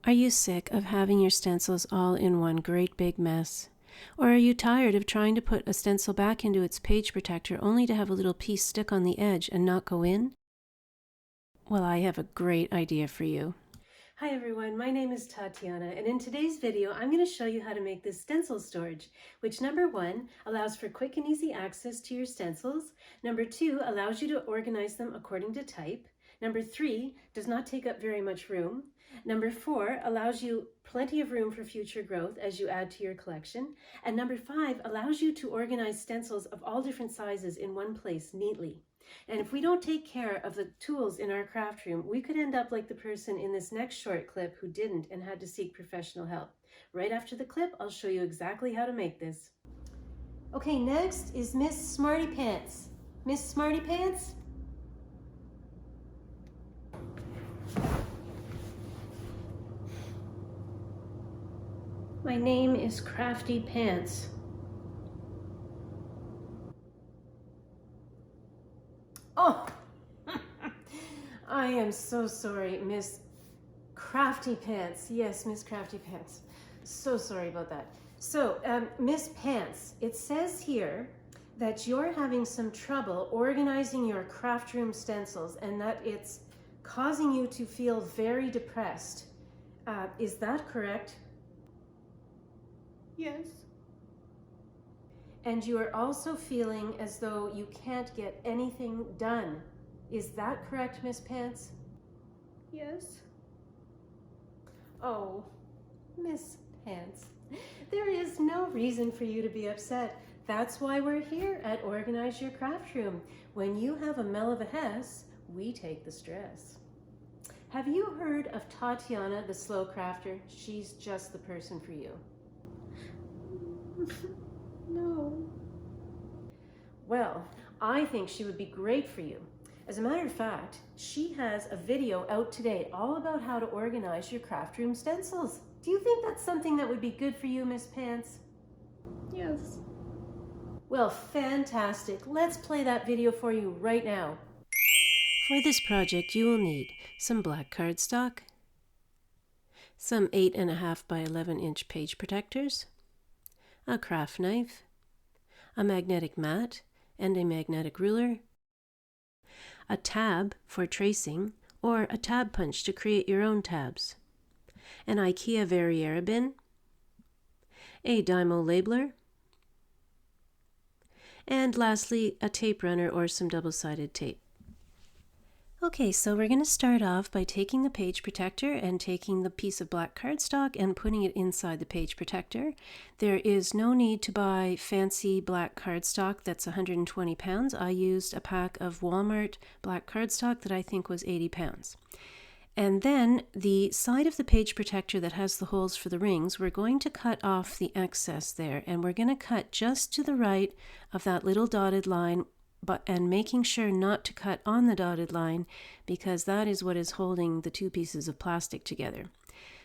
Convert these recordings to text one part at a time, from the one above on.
Are you sick of having your stencils all in one great big mess? Or are you tired of trying to put a stencil back into its page protector only to have a little piece stick on the edge and not go in? Well, I have a great idea for you. Hi everyone, my name is Tatiana, and in today's video I'm going to show you how to make this stencil storage, which number 1 allows for quick and easy access to your stencils, number 2 allows you to organize them according to type, number 3 does not take up very much room, number 4 allows you plenty of room for future growth as you add to your collection, and number 5 allows you to organize stencils of all different sizes in one place neatly. And if we don't take care of the tools in our craft room, we could end up like the person in this next short clip who didn't and had to seek professional help. Right after the clip, I'll show you exactly how to make this. Okay, next is Miss Smarty Pants. Miss Smarty Pants? My name is Crafty Pants. Oh, I am so sorry, Miss Crafty Pants. Yes, Miss Crafty Pants. So sorry about that. So, Miss Pants, it says here that you're having some trouble organizing your craft room stencils and that it's causing you to feel very depressed. Is that correct? Yes. And you are also feeling as though you can't get anything done. Is that correct, Miss Pants? Yes. Oh, Miss Pants, there is no reason for you to be upset. That's why we're here at Organize Your Craft Room. When you have a mel of a hess, we take the stress. Have you heard of Tatiana, the slow crafter? She's just the person for you. No. Well, I think she would be great for you. As a matter of fact, she has a video out today all about how to organize your craft room stencils. Do you think that's something that would be good for you, Miss Pants? Yes. Well, fantastic. Let's play that video for you right now. For this project, you will need some black cardstock, some 8.5 by 11-inch page protectors, a craft knife, a magnetic mat and a magnetic ruler, a tab for tracing or a tab punch to create your own tabs, an IKEA Verriera bin, a Dymo labeler, and lastly a tape runner or some double-sided tape. Okay, so we're going to start off by taking the page protector and taking the piece of black cardstock and putting it inside the page protector. There is no need to buy fancy black cardstock that's 120 pounds. I used a pack of Walmart black cardstock that I think was 80 pounds. And then the side of the page protector that has the holes for the rings, we're going to cut off the excess there, and we're going to cut just to the right of that little dotted line, and making sure not to cut on the dotted line because that is what is holding the two pieces of plastic together.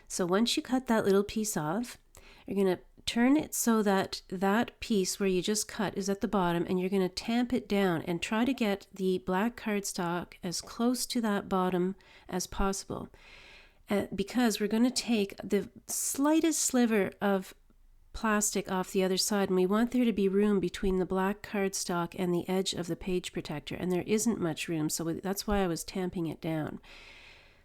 So once you cut that little piece off, you're going to turn it so that that piece where you just cut is at the bottom, and you're going to tamp it down and try to get the black cardstock as close to that bottom as possible, because we're going to take the slightest sliver of plastic off the other side, and we want there to be room between the black cardstock and the edge of the page protector, and there isn't much room, so that's why I was tamping it down.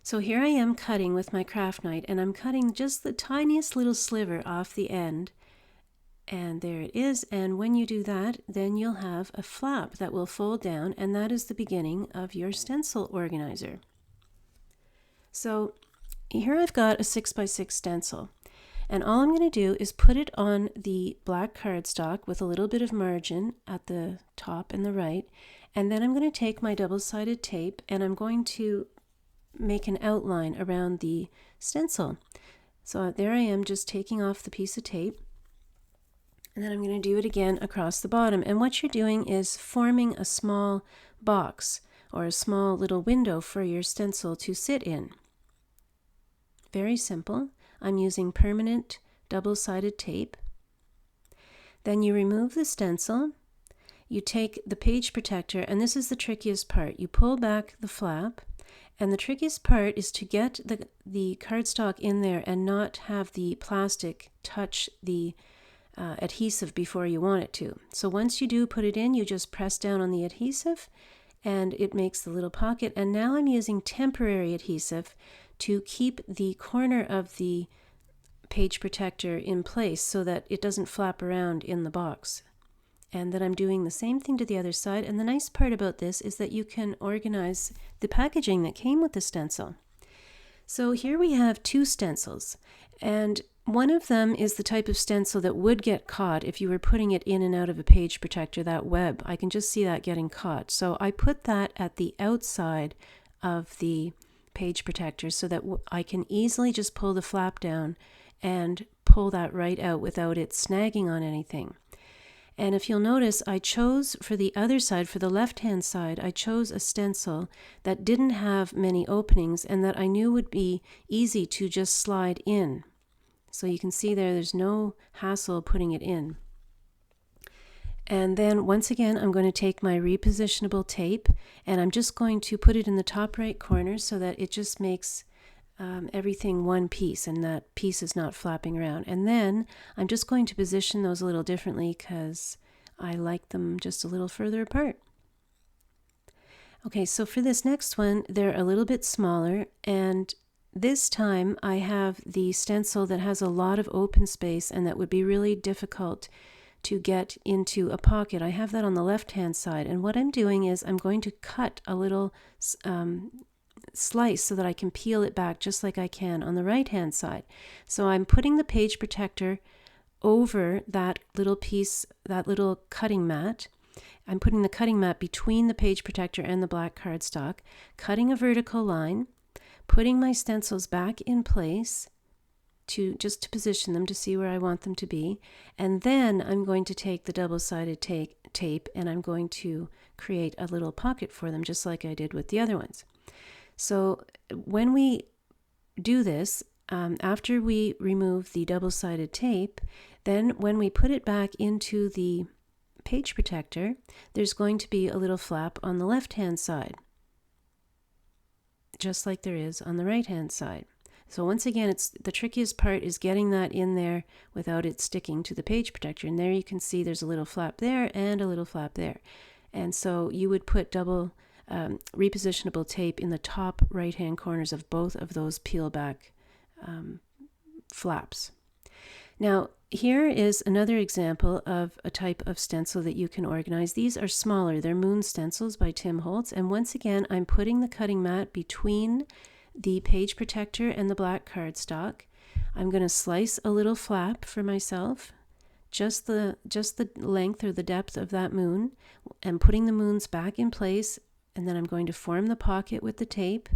So here I am cutting with my craft knife, and I'm cutting just the tiniest little sliver off the end, and there it is. And when you do that, then you'll have a flap that will fold down, and that is the beginning of your stencil organizer. So here I've got a 6x6 stencil. And all I'm going to do is put it on the black cardstock with a little bit of margin at the top and the right. And then I'm going to take my double-sided tape and I'm going to make an outline around the stencil. So there I am, just taking off the piece of tape. And then I'm going to do it again across the bottom. And what you're doing is forming a small box or a small little window for your stencil to sit in. Very simple. I'm using permanent double-sided tape. Then you remove the stencil, you take the page protector, and this is the trickiest part. You pull back the flap And the trickiest part is to get the cardstock in there and not have the plastic touch the adhesive before you want it to. So once you do put it in, you just press down on the adhesive and it makes the little pocket. And now I'm using temporary adhesive to keep the corner of the page protector in place so that it doesn't flap around in the box. And then I'm doing the same thing to the other side. And the nice part about this is that you can organize the packaging that came with the stencil. So here we have two stencils, and one of them is the type of stencil that would get caught if you were putting it in and out of a page protector, that web. I can just see that getting caught. So I put that at the outside of the page protector so that I can easily just pull the flap down and pull that right out without it snagging on anything. And if you'll notice, I chose for the other side, for the left-hand side, I chose a stencil that didn't have many openings and that I knew would be easy to just slide in. So you can see there's no hassle putting it in. And then once again, I'm going to take my repositionable tape and I'm just going to put it in the top right corner so that it just makes everything one piece and that piece is not flapping around. And then I'm just going to position those a little differently because I like them just a little further apart. Okay, so for this next one, they're a little bit smaller, and this time I have the stencil that has a lot of open space and that would be really difficult to get into a pocket. I have that on the left-hand side, and what I'm doing is I'm going to cut a little slice so that I can peel it back just like I can on the right hand side. So I'm putting the page protector over that little piece, that little cutting mat. I'm putting the cutting mat between the page protector and the black cardstock, cutting a vertical line, putting my stencils back in place just to position them to see where I want them to be, and then I'm going to take the double-sided tape and I'm going to create a little pocket for them just like I did with the other ones. So when we do this, after we remove the double-sided tape, then when we put it back into the page protector, there's going to be a little flap on the left-hand side, just like there is on the right-hand side. So once again, the trickiest part is getting that in there without it sticking to the page protector. And there you can see there's a little flap there and a little flap there. And so you would put double repositionable tape in the top right-hand corners of both of those peel back flaps. Now, here is another example of a type of stencil that you can organize. These are smaller. They're Moon Stencils by Tim Holtz. And once again, I'm putting the cutting mat between the page protector and the black cardstock. I'm going to slice a little flap for myself, just the length or the depth of that moon, and putting the moons back in place. And then I'm going to form the pocket with the tape.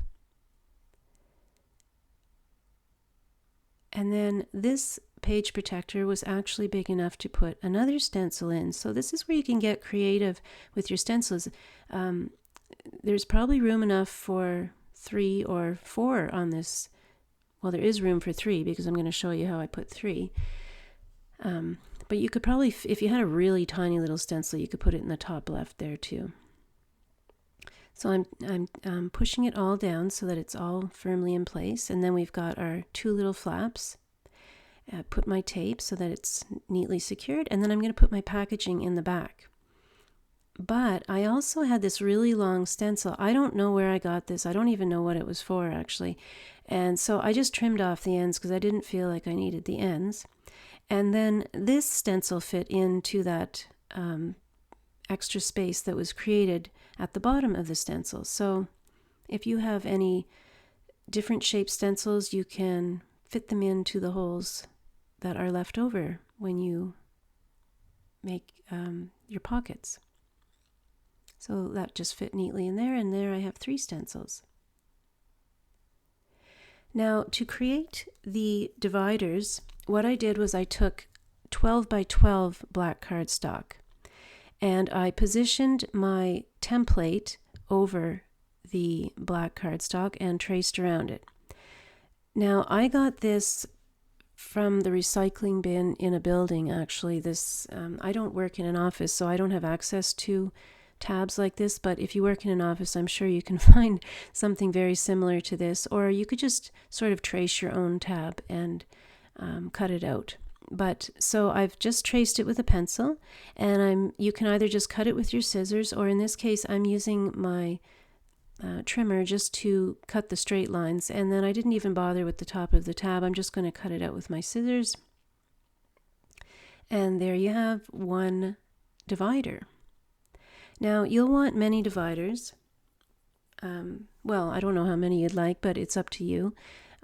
And then this page protector was actually big enough to put another stencil in. So this is where you can get creative with your stencils. There's probably room enough for 3 or 4 on this. Well, there is room for 3 because I'm going to show you how I put 3. But you could probably, if you had a really tiny little stencil, you could put it in the top left there too. So I'm pushing it all down so that it's all firmly in place. And then we've got our 2 little flaps. Put my tape so that it's neatly secured. And then I'm going to put my packaging in the back. But I also had this really long stencil. I don't know where I got this. I don't even know what it was for, actually. And so I just trimmed off the ends because I didn't feel like I needed the ends. And then this stencil fit into that extra space that was created at the bottom of the stencil. So if you have any different shaped stencils, you can fit them into the holes that are left over when you make your pockets. So that just fit neatly in there, and there I have 3 stencils. Now, to create the dividers, what I did was I took 12 by 12 black cardstock, and I positioned my template over the black cardstock and traced around it. Now, I got this from the recycling bin in a building, actually. I don't work in an office, so I don't have access to tabs like this, but if you work in an office, I'm sure you can find something very similar to this, or you could just sort of trace your own tab and cut it out. But so I've just traced it with a pencil, and you can either just cut it with your scissors, or in this case I'm using my trimmer just to cut the straight lines, and then I didn't even bother with the top of the tab. I'm just going to cut it out with my scissors, and there you have one divider. Now you'll want many dividers. Well, I don't know how many you'd like, but it's up to you.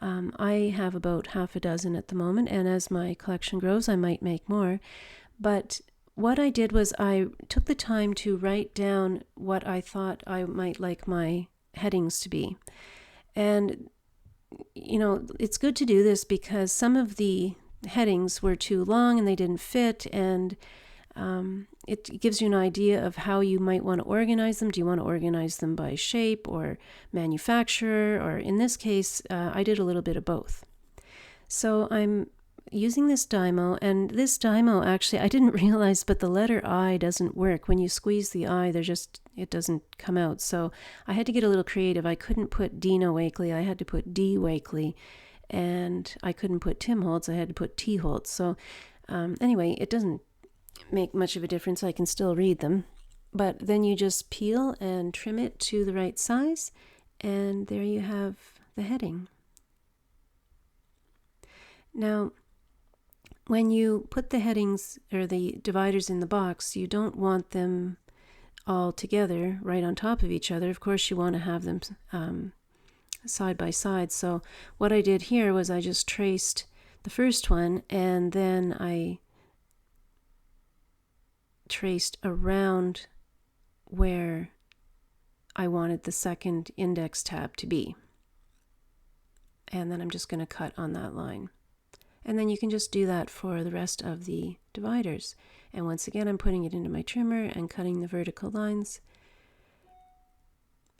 I have about half a dozen at the moment, and as my collection grows, I might make more. But what I did was I took the time to write down what I thought I might like my headings to be. And, you know, it's good to do this because some of the headings were too long and they didn't fit, and it gives you an idea of how you might want to organize them. Do you want to organize them by shape or manufacturer? Or in this case, I did a little bit of both. So I'm using this Dymo, and this Dymo actually, I didn't realize, but the letter I doesn't work. When you squeeze the I, it doesn't come out. So I had to get a little creative. I couldn't put Dina Wakely, I had to put D Wakely, and I couldn't put Tim Holtz, I had to put T Holtz. So anyway, it doesn't make much of a difference. I can still read them. But then you just peel and trim it to the right size, and there you have the heading. Now, when you put the headings or the dividers in the box, you don't want them all together right on top of each other. Of course, you want to have them side by side. So what I did here was I just traced the first one, and then I traced around where I wanted the second index tab to be. And then I'm just going to cut on that line. And then you can just do that for the rest of the dividers. And once again, I'm putting it into my trimmer and cutting the vertical lines.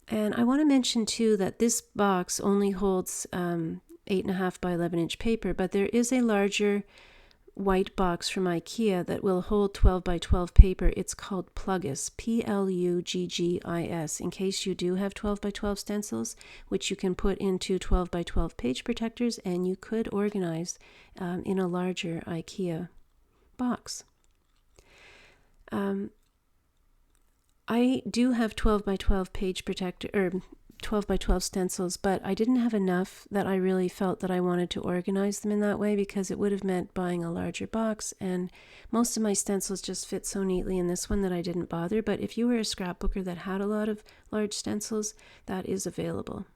And I want to mention too that this box only holds 8.5 by 11 inch paper, but there is a larger white box from IKEA that will hold 12 by 12 paper. It's called Pluggis, Pluggis, in case you do have 12 by 12 stencils, which you can put into 12 by 12 page protectors, and you could organize in a larger IKEA box. I do have 12 by 12 page protector, or 12 by 12 stencils, but I didn't have enough that I really felt that I wanted to organize them in that way, because it would have meant buying a larger box, and most of my stencils just fit so neatly in this one that I didn't bother. But if you were a scrapbooker that had a lot of large stencils, that is available.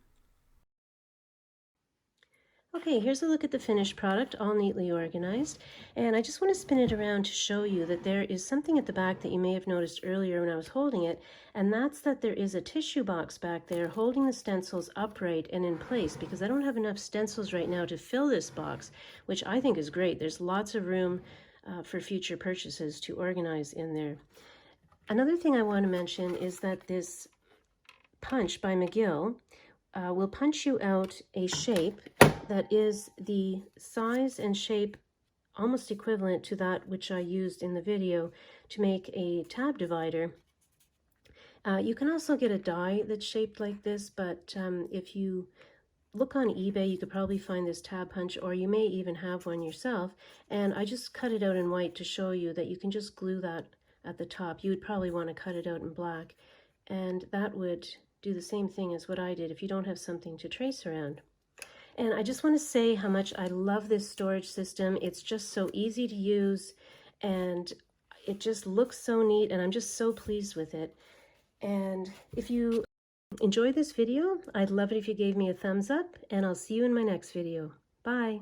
Okay, here's a look at the finished product, all neatly organized, and I just want to spin it around to show you that there is something at the back that you may have noticed earlier when I was holding it, and that's that there is a tissue box back there holding the stencils upright and in place, because I don't have enough stencils right now to fill this box, which I think is great. There's lots of room for future purchases to organize in there. Another thing I want to mention is that this punch by McGill will punch you out a shape that is the size and shape almost equivalent to that which I used in the video to make a tab divider. You can also get a die that's shaped like this, but if you look on eBay, you could probably find this tab punch, or you may even have one yourself. And I just cut it out in white to show you that you can just glue that at the top. You would probably want to cut it out in black, and that would do the same thing as what I did if you don't have something to trace around. And I just want to say how much I love this storage system. It's just so easy to use, and it just looks so neat, and I'm just so pleased with it. And if you enjoyed this video, I'd love it if you gave me a thumbs up, and I'll see you in my next video. Bye.